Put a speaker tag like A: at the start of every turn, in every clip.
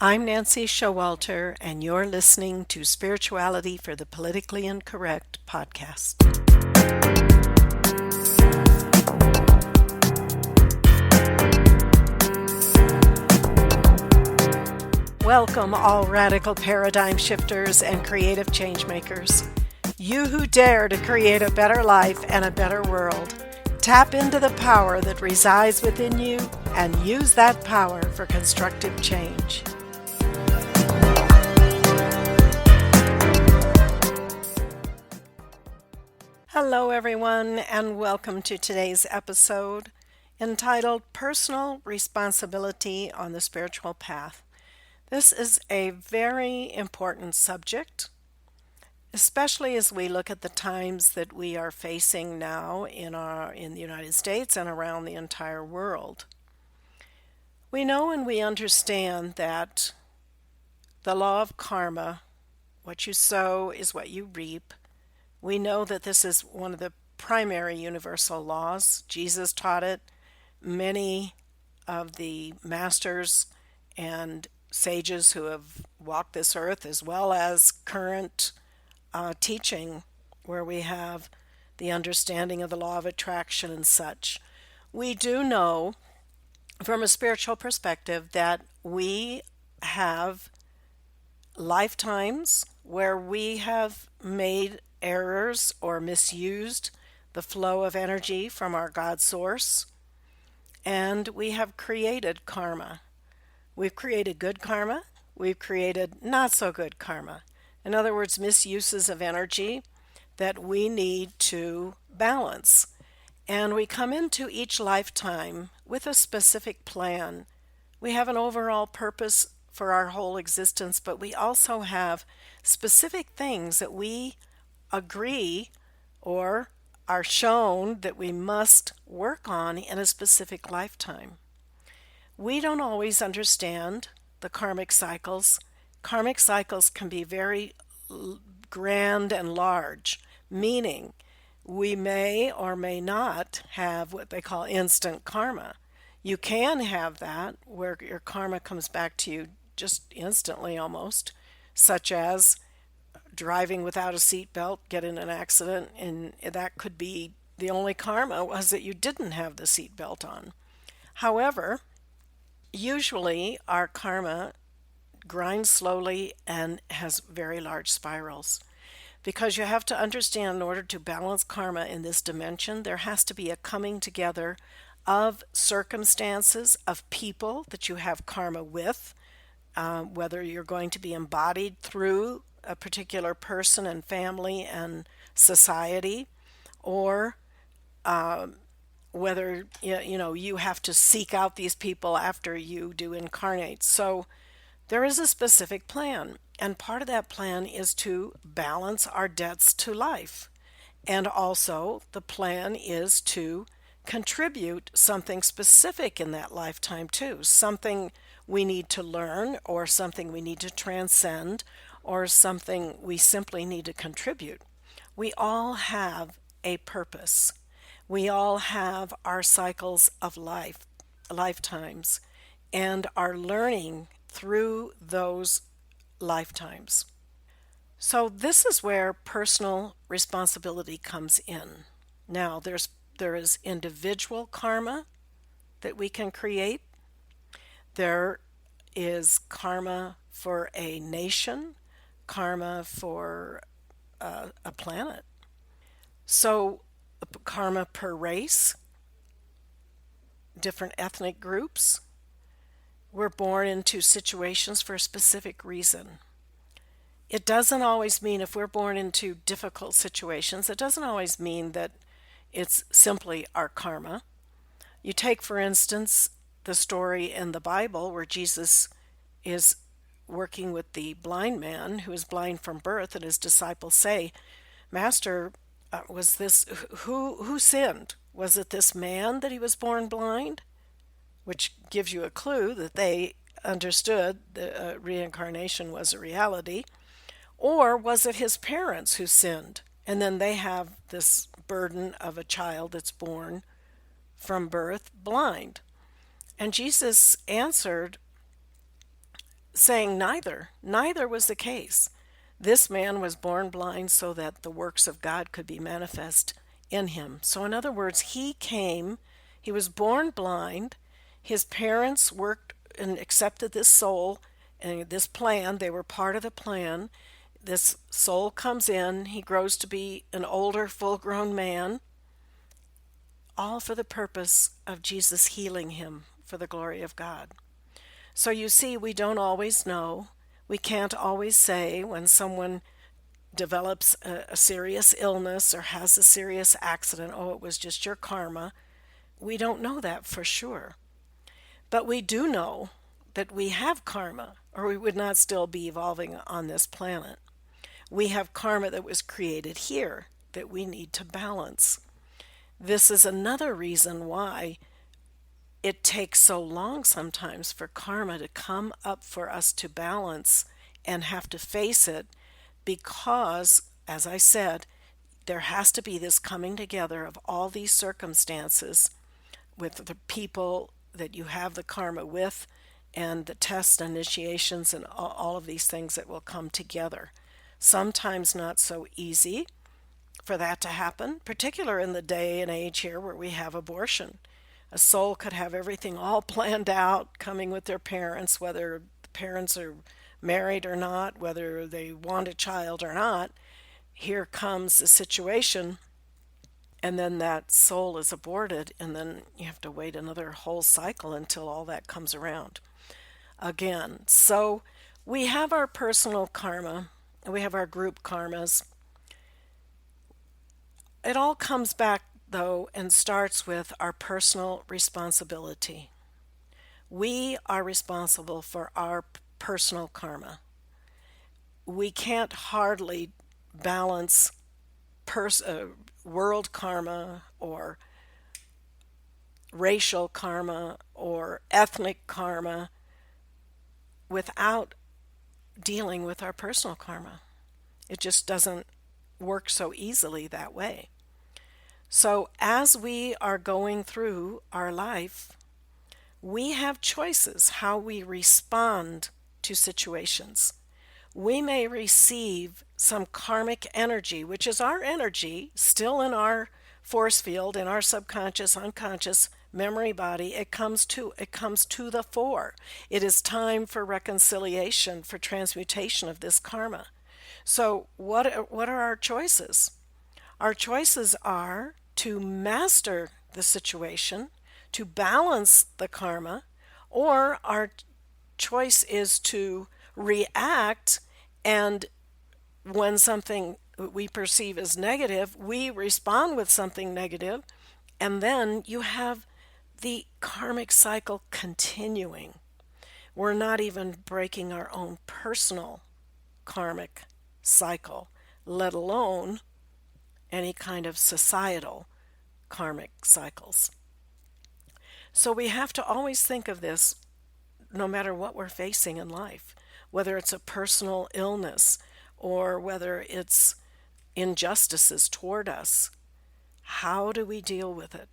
A: I'm Nancy Showalter, and you're listening to Spirituality for the Politically Incorrect podcast. Welcome, all radical paradigm shifters and creative change makers. You who dare to create a better life and a better world. Tap into the power that resides within you and use that power for constructive change. Hello, everyone, and welcome to today's episode entitled Personal Responsibility on the Spiritual Path. This is a very important subject, especially as we look at the times that we are facing now in the United States and around the entire world. We know and we understand that the law of karma, what you sow is what you reap. We know that this is one of the primary universal laws. Jesus taught it. Many of the masters and sages who have walked this earth, as well as current teaching, where we have the understanding of the law of attraction and such. We do know from a spiritual perspective that we have lifetimes where we have made errors or misused the flow of energy from our God source, and we have created karma. We've created good karma, we've created not so good karma. In other words, misuses of energy that we need to balance. And we come into each lifetime with a specific plan. We have an overall purpose for our whole existence, but we also have specific things that we agree or are shown that we must work on in a specific lifetime. We don't always understand the karmic cycles. Karmic cycles can be very grand and large, meaning we may or may not have what they call instant karma. You can have that where your karma comes back to you just instantly almost, such as driving without a seatbelt, get in an accident, and that could be the only karma was that you didn't have the seatbelt on. However, usually our karma grinds slowly and has very large spirals. Because you have to understand, in order to balance karma in this dimension, there has to be a coming together of circumstances, of people that you have karma with, whether you're going to be embodied through a particular person and family and society, or whether you have to seek out these people after you do incarnate. So there is a specific plan, and part of that plan is to balance our debts to life. And also, the plan is to contribute something specific in that lifetime, too. Something we need to learn, or something we need to transcend, or something we simply need to contribute. We all have a purpose. We all have our cycles of lifetimes, and are learning through those lifetimes. So this is where personal responsibility comes in. Now, there is individual karma that we can create. There is karma for a nation, karma for a planet. So karma per race, different ethnic groups. We're born into situations for a specific reason. It doesn't always mean, if we're born into difficult situations, it doesn't always mean that it's simply our karma. You take, for instance, the story in the Bible where Jesus is working with the blind man who is blind from birth, and his disciples say, Master, was this who sinned? Was it this man that he was born blind? Which gives you a clue that they understood that reincarnation was a reality. Or was it his parents who sinned? And then they have this burden of a child that's born from birth blind. And Jesus answered saying neither was the case. This man was born blind so that the works of God could be manifest in him. So, in other words, he was born blind. His parents worked and accepted this soul and this plan. They were part of the plan. This soul comes in, he grows to be an older, full grown man, all for the purpose of Jesus healing him for the glory of God. So you see, we don't always know. We can't always say when someone develops a serious illness or has a serious accident, oh, it was just your karma. We don't know that for sure. But we do know that we have karma, or we would not still be evolving on this planet. We have karma that was created here that we need to balance. This is another reason why it takes so long sometimes for karma to come up for us to balance and have to face it, because, as I said, there has to be this coming together of all these circumstances with the people that you have the karma with and the tests, initiations, and all of these things that will come together. Sometimes not so easy for that to happen, particularly in the day and age here where we have abortion. A soul could have everything all planned out, coming with their parents, whether the parents are married or not, whether they want a child or not. Here comes the situation, and then that soul is aborted, and then you have to wait another whole cycle until all that comes around again. So we have our personal karma, and we have our group karmas. It all comes back, though, and starts with our personal responsibility. We are responsible for our personal karma. We can't hardly balance world karma or racial karma or ethnic karma without dealing with our personal karma. It just doesn't work so easily that way. So as we are going through our life, we have choices how we respond to situations. We may receive some karmic energy, which is our energy still in our force field, in our subconscious, unconscious memory body. It comes to the fore. It is time for reconciliation, for transmutation of this karma. So what are our choices? Our choices are to master the situation, to balance the karma, or our choice is to react, and when something we perceive as negative, we respond with something negative, and then you have the karmic cycle continuing. We're not even breaking our own personal karmic cycle, let alone any kind of societal karmic cycles. So we have to always think of this no matter what we're facing in life, whether it's a personal illness or whether it's injustices toward us. How do we deal with it?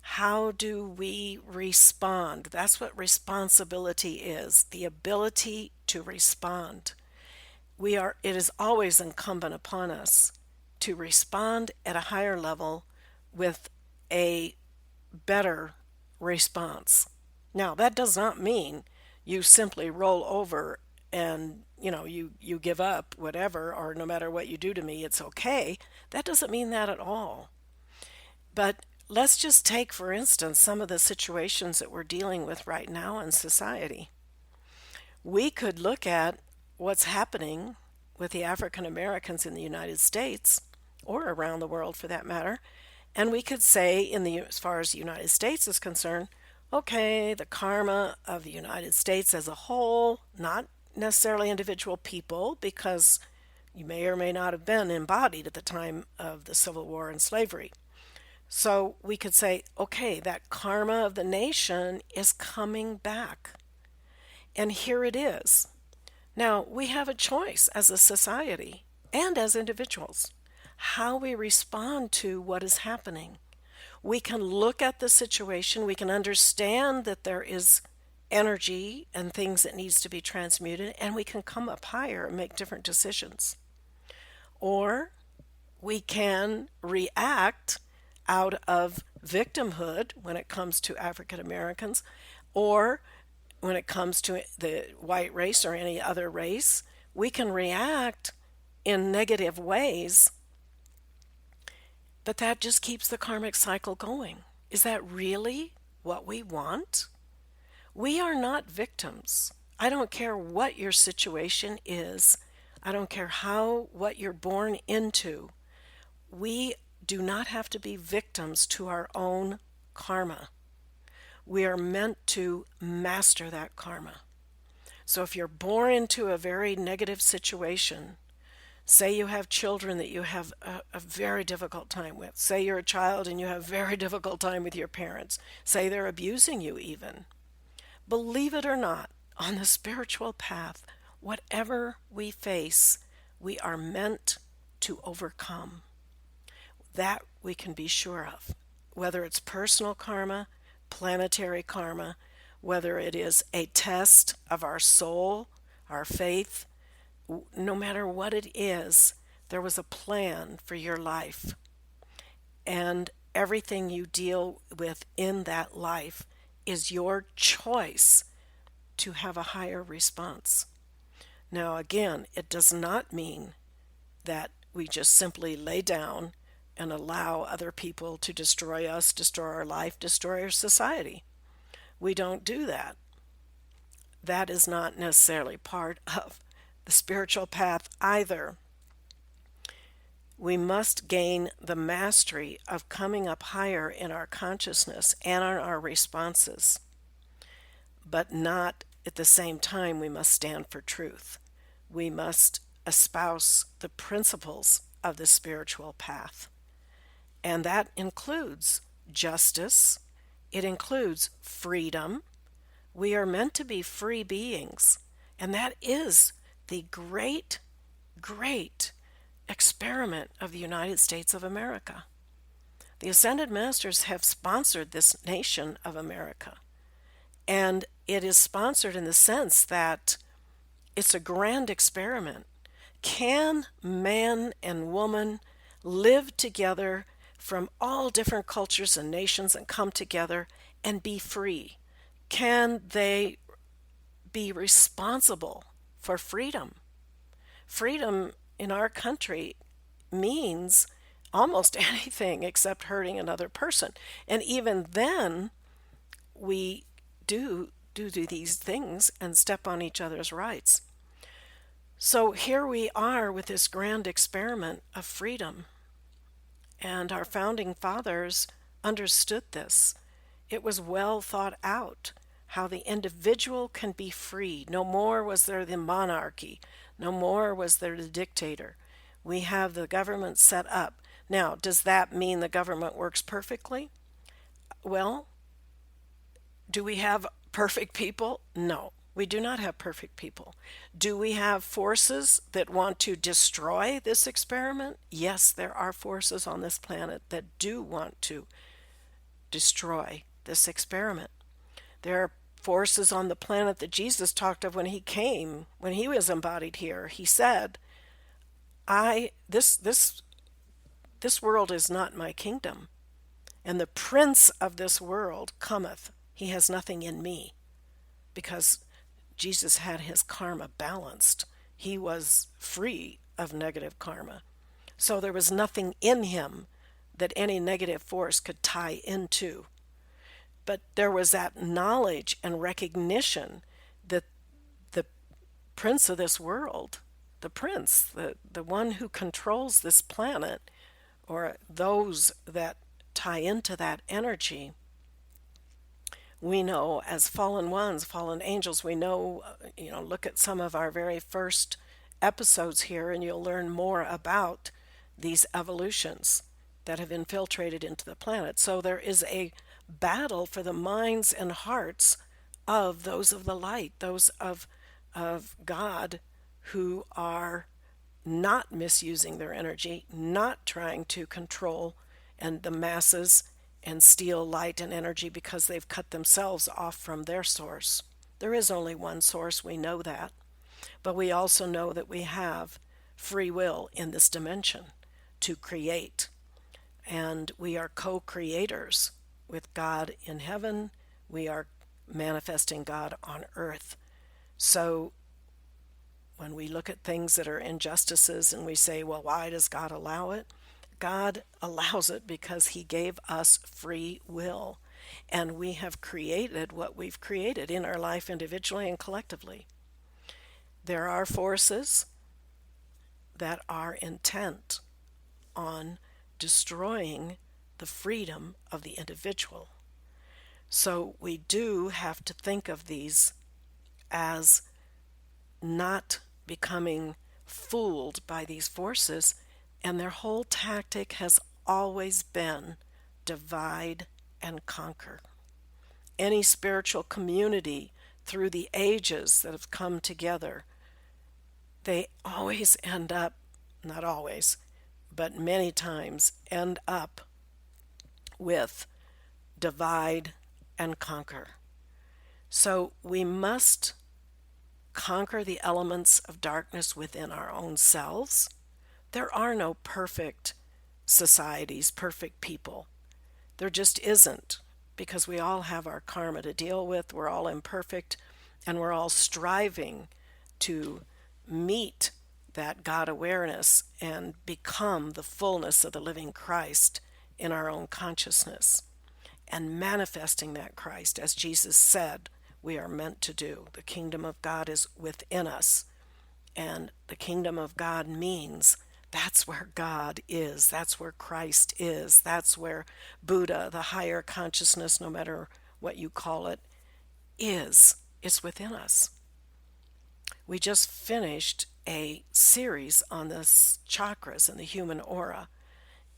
A: How do we respond? That's what responsibility is, the ability to respond. It is always incumbent upon us to respond at a higher level with a better response. Now, that does not mean you simply roll over and you give up whatever, or no matter what you do to me, it's okay. That doesn't mean that at all. But let's just take, for instance, some of the situations that we're dealing with right now in society. We could look at what's happening with the African Americans in the United States, or around the world for that matter, and we could say, as far as the United States is concerned, okay, the karma of the United States as a whole, not necessarily individual people, because you may or may not have been embodied at the time of the Civil War and slavery. So we could say, okay, that karma of the nation is coming back. And here it is. Now, we have a choice as a society and as individuals, how we respond to what is happening. We can look at the situation, we can understand that there is energy and things that needs to be transmuted, and we can come up higher and make different decisions. Or we can react out of victimhood when it comes to African Americans, or when it comes to the white race or any other race, we can react in negative ways, but that just keeps the karmic cycle going. Is that really what we want? We are not victims. I don't care what your situation is. I don't care what you're born into. We do not have to be victims to our own karma. We are meant to master that karma. So if you're born into a very negative situation, say you have children that you have a very difficult time with. Say you're a child and you have a very difficult time with your parents. Say they're abusing you even. Believe it or not, on the spiritual path, whatever we face, we are meant to overcome. That we can be sure of. Whether it's personal karma, planetary karma, whether it is a test of our soul, our faith, no matter what it is, there was a plan for your life. And everything you deal with in that life is your choice to have a higher response. Now, again, it does not mean that we just simply lay down and allow other people to destroy us, destroy our life, destroy our society. We don't do that. That is not necessarily part of the spiritual path either. We must gain the mastery of coming up higher in our consciousness and on our responses, but not at the same time we must stand for truth. We must espouse the principles of the spiritual path. And that includes justice. It includes freedom. We are meant to be free beings. And that is the great, great experiment of the United States of America. The Ascended Masters have sponsored this nation of America. And it is sponsored in the sense that it's a grand experiment. Can man and woman live together from all different cultures and nations and come together and be free? Can they be responsible for freedom? Freedom in our country means almost anything except hurting another person. And even then, we do these things and step on each other's rights. So here we are with this grand experiment of freedom. And our founding fathers understood this. It was well thought out how the individual can be free. No more was there the monarchy. No more was there the dictator. We have the government set up. Now, does that mean the government works perfectly? Well, do we have perfect people? No, we do not have perfect people. Do we have forces that want to destroy this experiment? Yes, there are forces on this planet that do want to destroy this experiment. There are forces on the planet that Jesus talked of when he came, when he was embodied here. He said, this world is not my kingdom, and the prince of this world cometh. He has nothing in me, because Jesus had his karma balanced. He was free of negative karma. So there was nothing in him that any negative force could tie into. But there was that knowledge and recognition that the prince of this world, the prince, the one who controls this planet, or those that tie into that energy, we know as fallen ones, fallen angels, we know, look at some of our very first episodes here and you'll learn more about these evolutions that have infiltrated into the planet. So there is a battle for the minds and hearts of those of the light, those of God, who are not misusing their energy, not trying to control and the masses and steal light and energy because they've cut themselves off from their source. There is only one source, we know that. But we also know that we have free will in this dimension to create. And we are co creators with God in heaven. We are manifesting God on earth. So when we look at things that are injustices and we say, well, why does God allow it? God allows it because He gave us free will. And we have created what we've created in our life individually and collectively. There are forces that are intent on destroying the freedom of the individual. So we do have to think of these as not becoming fooled by these forces, and their whole tactic has always been divide and conquer. Any spiritual community through the ages that have come together, they always end up, not always, but many times end up with divide and conquer. So we must conquer the elements of darkness within our own selves. There are no perfect societies, perfect people. There just isn't, because we all have our karma to deal with. We're all imperfect, and we're all striving to meet that God awareness and become the fullness of the living Christ in our own consciousness, and manifesting that Christ as Jesus said we are meant to do. The kingdom of God is within us, and the kingdom of God means that's where God is, that's where Christ is, that's where Buddha, the higher consciousness, no matter what you call it, is. It's within us. We just finished a series on the chakras and the human aura,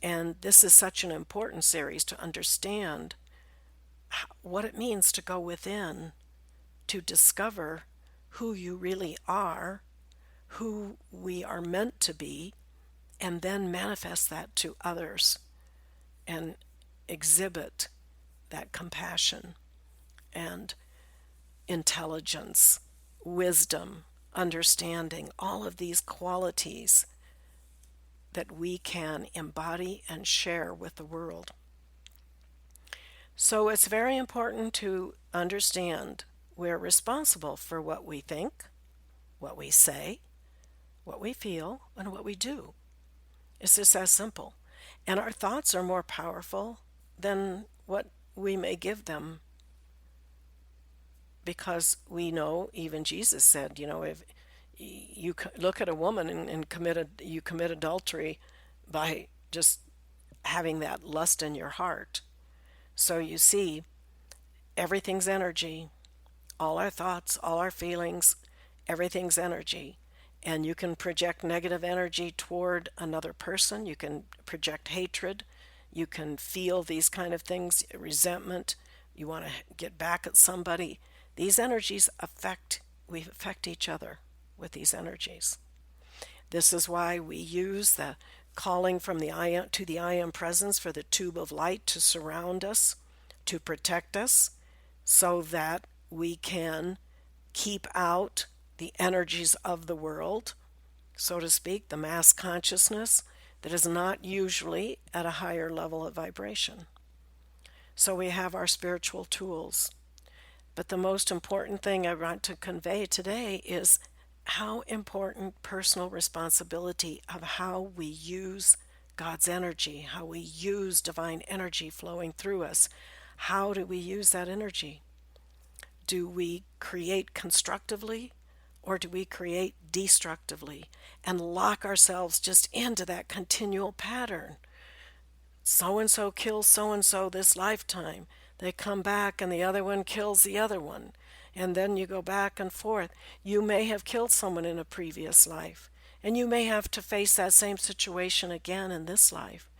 A: and this is such an important series to understand what it means to go within, to discover who you really are, who we are meant to be, and then manifest that to others and exhibit that compassion and intelligence, wisdom, understanding, all of these qualities that we can embody and share with the world. So it's very important to understand we're responsible for what we think, what we say, what we feel, and what we do. It's just as simple. And our thoughts are more powerful than what we may give them, because we know, even Jesus said, if you look at a woman and you commit adultery by just having that lust in your heart. So you see, everything's energy. All our thoughts, all our feelings, everything's energy. And you can project negative energy toward another person. You can project hatred. You can feel these kind of things, resentment. You want to get back at somebody. These energies we affect each other with these energies. This is why we use the calling from the I am to the I am presence for the tube of light to surround us, to protect us, so that we can keep out the energies of the world, so to speak, the mass consciousness that is not usually at a higher level of vibration. So we have our spiritual tools. But the most important thing I want to convey today is how important personal responsibility of how we use God's energy, how we use divine energy flowing through us. How do we use that energy? Do we create constructively, or do we create destructively and lock ourselves just into that continual pattern? So-and-so kills so-and-so this lifetime. They come back and the other one kills the other one. And then you go back and forth. You may have killed someone in a previous life, and you may have to face that same situation again in this life.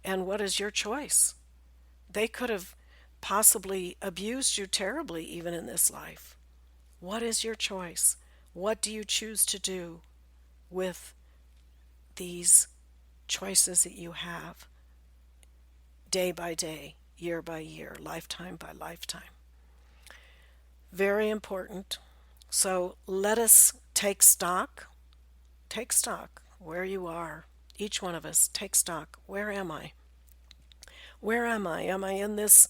A: And what is your choice? They could have possibly abused you terribly even in this life. What is your choice? What do you choose to do with these choices that you have day by day, year by year, lifetime by lifetime? Very important. So let us take stock. Take stock where you are. Each one of us, take stock. Where am I? Where am I? Am I in this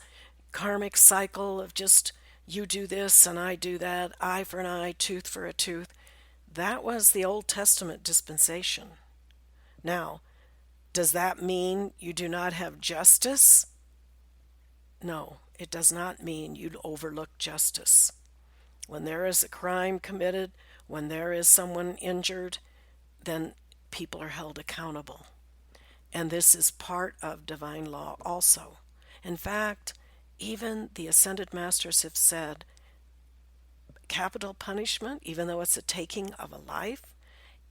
A: karmic cycle of just you do this and I do that, eye for an eye, tooth for a tooth? That was the Old Testament dispensation. Now, does that mean you do not have justice? No, it does not mean you overlook justice. When there is a crime committed, when there is someone injured, then people are held accountable. And this is part of divine law also. In fact, even the Ascended Masters have said capital punishment, even though it's a taking of a life,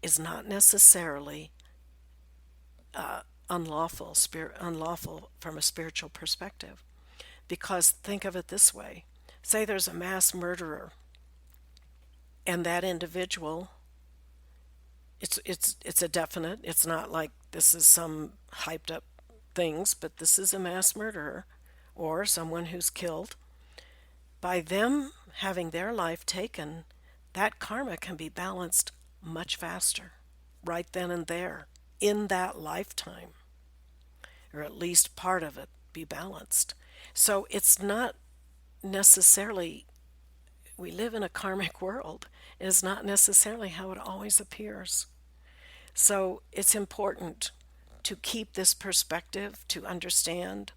A: is not necessarily unlawful from a spiritual perspective. Because think of it this way. Say there's a mass murderer, and that individual, it's a definite, it's not like this is some hyped up things, but this is a mass murderer or someone who's killed. By them having their life taken, that karma can be balanced much faster, right then and there, in that lifetime, or at least part of it be balanced. So it's not necessarily, we live in a karmic world. It is not necessarily how it always appears. So it's important to keep this perspective, to understand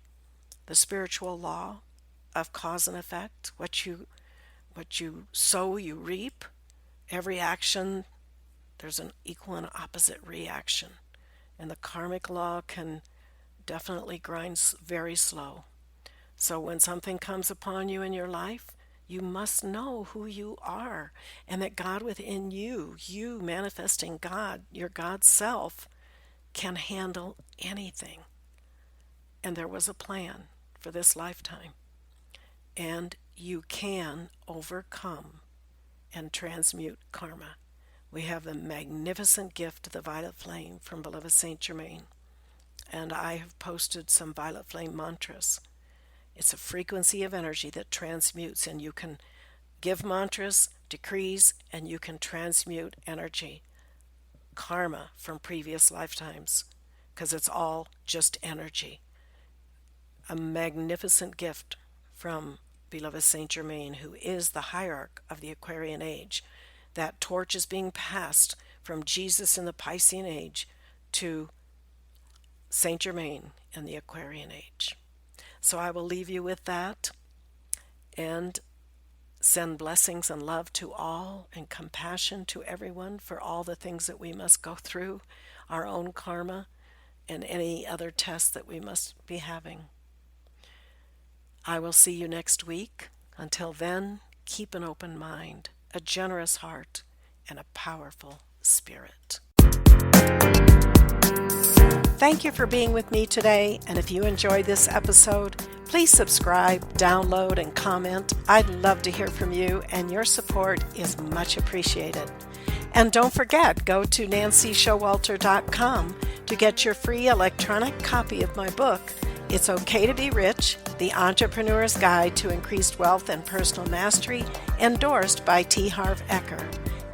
A: the spiritual law of cause and effect. What you sow, you reap. Every action, there's an equal and opposite reaction. And the karmic law can definitely grind very slow. So when something comes upon you in your life, you must know who you are and that God within you, you manifesting God, your God self, can handle anything. And there was a plan for this lifetime. And you can overcome and transmute karma. We have the magnificent gift of the violet flame from beloved Saint Germain. And I have posted some violet flame mantras. It's a frequency of energy that transmutes, and you can give mantras, decrees, and you can transmute energy, karma from previous lifetimes, because it's all just energy. A magnificent gift from beloved Saint Germain, who is the hierarch of the Aquarian age. That torch is being passed from Jesus in the Piscean age to Saint Germain in the Aquarian age. So I will leave you with that and send blessings and love to all and compassion to everyone for all the things that we must go through, our own karma, and any other tests that we must be having. I will see you next week. Until then, keep an open mind, a generous heart, and a powerful spirit. Thank you for being with me today, and if you enjoyed this episode, please subscribe, download, and comment. I'd love to hear from you, and your support is much appreciated. And don't forget, go to nancyshowalter.com to get your free electronic copy of my book, It's Okay to Be Rich, The Entrepreneur's Guide to Increased Wealth and Personal Mastery, endorsed by T. Harv Eker,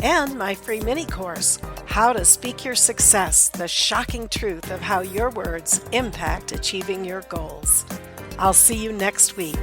A: and my free mini course, How to Speak Your Success, the shocking truth of how your words impact achieving your goals. I'll see you next week.